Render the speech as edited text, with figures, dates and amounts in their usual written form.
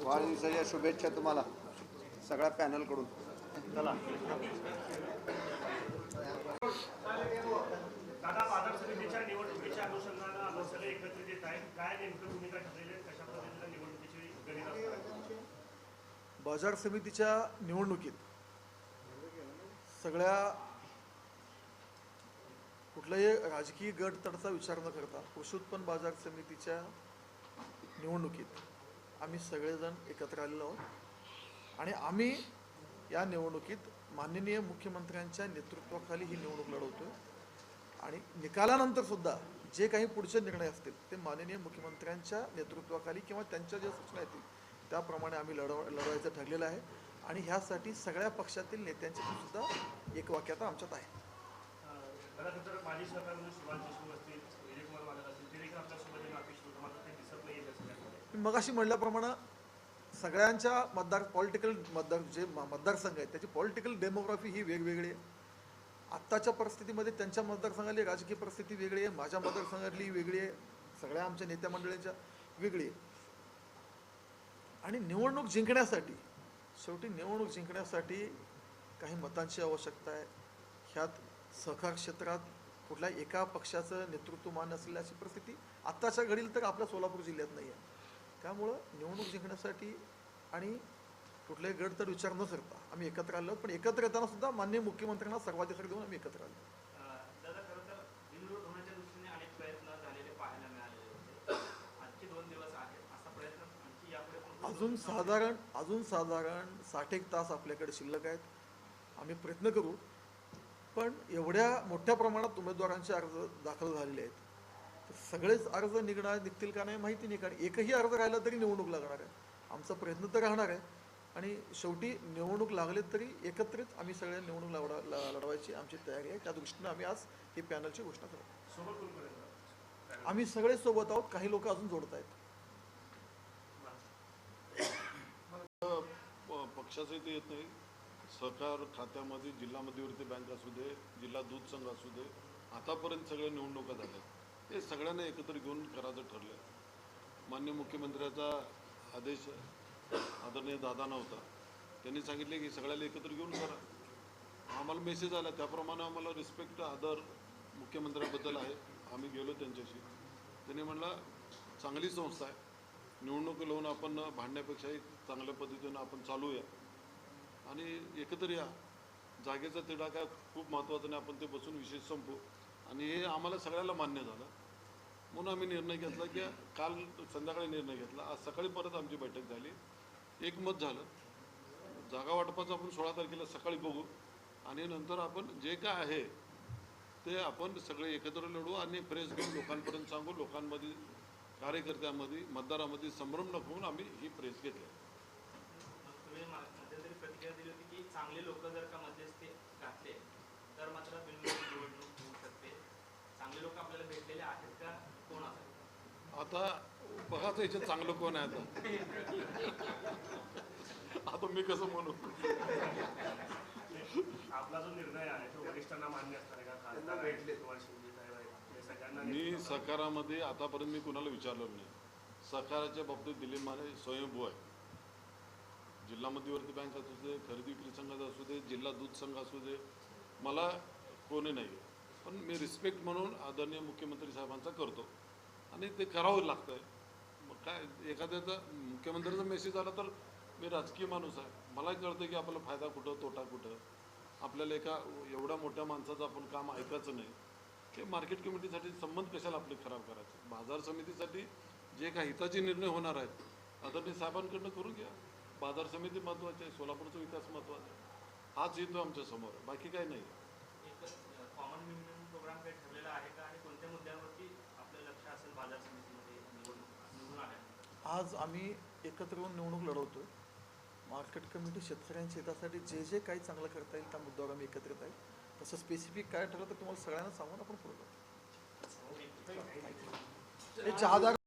वाढदिवसाच्या शुभेच्छा तुम्हाला सगळ्या पॅनल कडून. चला दादा, बाजार समितीच्या निवडणुकीच्या अनुषंगाने आपण सगळे एकत्रित येत आहे. काय नेमकं भूमिका ठरलेली आहे? कशा पद्धतीने निवडणुकीची गणित असणार? बाजार समितीच्या निवडणुकीत सगळ्या कुठलाही राजकीय गट तडचा विचार न करता कृषी उत्पन्न बाजार समितीच्या निवडणुकीत आम्ही सगळेजण एकत्र आलेलो आहोत आणि आम्ही या निवडणुकीत माननीय मुख्यमंत्र्यांच्या नेतृत्वाखाली ही निवडणूक लढवतोय आणि निकालानंतर सुद्धा जे काही पुढचे निर्णय असतील ते माननीय मुख्यमंत्र्यांच्या नेतृत्वाखाली किंवा त्यांच्या ज्या सूचना येतील त्याप्रमाणे आम्ही लढवायचं ठरलेलं आहे आणि ह्यासाठी सगळ्या पक्षातील नेत्यांची सुद्धा एकवाक्यता आमच्यात आहे. माजी सरकारमध्ये सुभाष देशमुख असतील, विजयकुमार मालक असतील, ते देखील आपल्यासोबत अपेक्षित होतं, मात्र ते दिसत नाही. मी मगाशी म्हटल्याप्रमाणे सगळ्यांच्या जे मतदारसंघ आहेत त्याची पॉलिटिकल डेमोग्राफी ही वेगवेगळी आहे. आत्ताच्या परिस्थितीमध्ये त्यांच्या मतदारसंघातली राजकीय परिस्थिती वेगळी आहे, माझ्या मतदारसंघातली वेगळी आहे, सगळ्या आमच्या नेत्या मंडळींच्या वेगळी आहे. आणि निवडणूक जिंकण्यासाठी शेवटी निवडणूक जिंकण्यासाठी काही मतांची आवश्यकता आहे. ह्यात सहकार क्षेत्रात कुठल्या एका पक्षाचं नेतृत्व मान असलेली अशी परिस्थिती आत्ताच्या घडीला तर आपल्या सोलापूर जिल्ह्यात नाही आहे. त्यामुळं निवडणूक जिंकण्यासाठी आणि कुठल्याही गट तर विचार न करता आम्ही एकत्र आलो, पण एकत्र येताना सुद्धा माननीय मुख्यमंत्र्यांना सर्वाधिकार देऊन आम्ही एकत्र आलो. दादा, खरं तर बिनविरोध होण्याच्या दृष्टीने अनेक प्रयत्न झालेले पाहायला मिळालेले होते. आजचे 2 दिवस आहेत, असा प्रयत्न आणखी यापुढे अजून साधारण 60 तास आपल्याकडे शिल्लक आहेत. आम्ही प्रयत्न करू, पण एवढ्या मोठ्या प्रमाणात उमेदवारांचे अर्ज दाखल झालेले आहेत तर सगळेच अर्ज निघतील का नाही माहिती नाही, कारण एकही अर्ज राहिला तरी निवडणूक लागणार आहे. आमचा प्रयत्न तर राहणार आहे आणि शेवटी निवडणूक लागले तरी एकत्रित आम्ही सगळ्या निवडणूक लढवायची आमची तयारी आहे. त्या दृष्टीनं आम्ही आज ही पॅनलची घोषणा करतो. आम्ही सगळे सोबत आहोत, काही लोक अजून जोडत आहेत. पक्षाचं इथे येत नाही. सहकार खात्यामध्ये जिल्हा मध्यवर्ती बँक असू दे, जिल्हा दूध संघ असू दे, आतापर्यंत सगळ्या निवडणुका झाल्या, ते सगळ्यांना एकत्र घेऊन करायचं ठरलं. माननीय मुख्यमंत्र्याचा आदेश आदरणीय दादांना होता, त्यांनी सांगितले की सगळ्याला एकत्र घेऊन करा. आम्हाला मेसेज आला, त्याप्रमाणे आम्हाला रिस्पेक्ट आदर मुख्यमंत्र्याबद्दल आहे. आम्ही गेलो त्यांच्याशी, त्यांनी म्हणला चांगली संस्था आहे, निवडणूक लावून आपण भांडण्यापेक्षाही चांगल्या पद्धतीनं आपण चालूया आणि एकत्र या. जागेचा तिढा काय खूप महत्त्वाचा नाही, आपण ते बसून विषय संपू. आणि हे आम्हाला सगळ्याला मान्य झालं म्हणून आम्ही निर्णय घेतला की काल संध्याकाळी निर्णय घेतला, आज सकाळी परत आमची बैठक झाली, एकमत झालं. जागा वाटपाचं आपण 16 तारखेला सकाळी बघू आणि नंतर आपण जे काय आहे ते आपण सगळे एकत्र लढू आणि प्रेस घेऊन लोकांपर्यंत सांगू. लोकांमध्ये, कार्यकर्त्यांमध्ये, मतदारामध्ये संभ्रम नको आम्ही ही प्रेस घेतली. तुम्ही मध्यंतरी प्रतिक्रिया दिली होती की चांगले लोक जर का मध्यस्थी घातले तर मात्र बिनविरोध निवडणूक होऊ शकते. चांगले लोक आपल्याला भेटलेले आहेत का? कोण असेल? आता बघा याच्यात चांगलं कोण आहे आता मी कसं म्हणू. आपला जो निर्णय आहे तो वरिष्ठांना मान्य असणार का? खासदार भेटले मी सहकारामध्ये आतापर्यंत मी कुणाला विचारलं नाही. सहकाराच्या बाबतीत दिलीप माने स्वयंभू आहे. जिल्हा मध्यवर्ती बँक असू दे, खरेदी विक्री संघाचा असू दे, जिल्हा दूध संघ असू दे, मला कोणी नाही. पण मी रिस्पेक्ट म्हणून आदरणीय मुख्यमंत्री साहेबांचा करतो आणि ते करावं लागतं आहे. मग काय, एखाद्याचा मुख्यमंत्र्याचा मेसेज आला तर मी राजकीय माणूस आहे, मलाही कळतं की आपला फायदा कुठं तोटा कुठं. आपल्याला एका एवढ्या मोठ्या माणसाचं आपण काम ऐकायचं नाही. ते मार्केट कमिटीसाठी संबंध कशाला आपले खराब करायचे. बाजार समितीसाठी जे काही हिताचे निर्णय होणार आहेत आदरणीय साहेबांकडनं करून घ्या. बाजार समिती महत्त्वाची आहे, सोलापूरचा विकास महत्त्वाचा आहे, हाच हेतू आमच्या समोर आहे, बाकी काही नाही. एक कॉमन मिनिमम प्रोग्राम काही ठरलेला आहे का आणि कोणत्या मुद्द्यांवरती आपलं लक्ष असेल बाजार समितीमध्ये निवडून आल्या? आज आम्ही एकत्र येऊन निवडणूक लढवतोय. मार्केट कमिटी शेतकऱ्यांच्या हितासाठी जे जे काही चांगलं करता येईल त्या मुद्द्यावर आम्ही एकत्रित आहे. तसं स्पेसिफिक काय ठरलं तर तुम्हाला सगळ्यांना सांगून आपण पुढे जाऊ.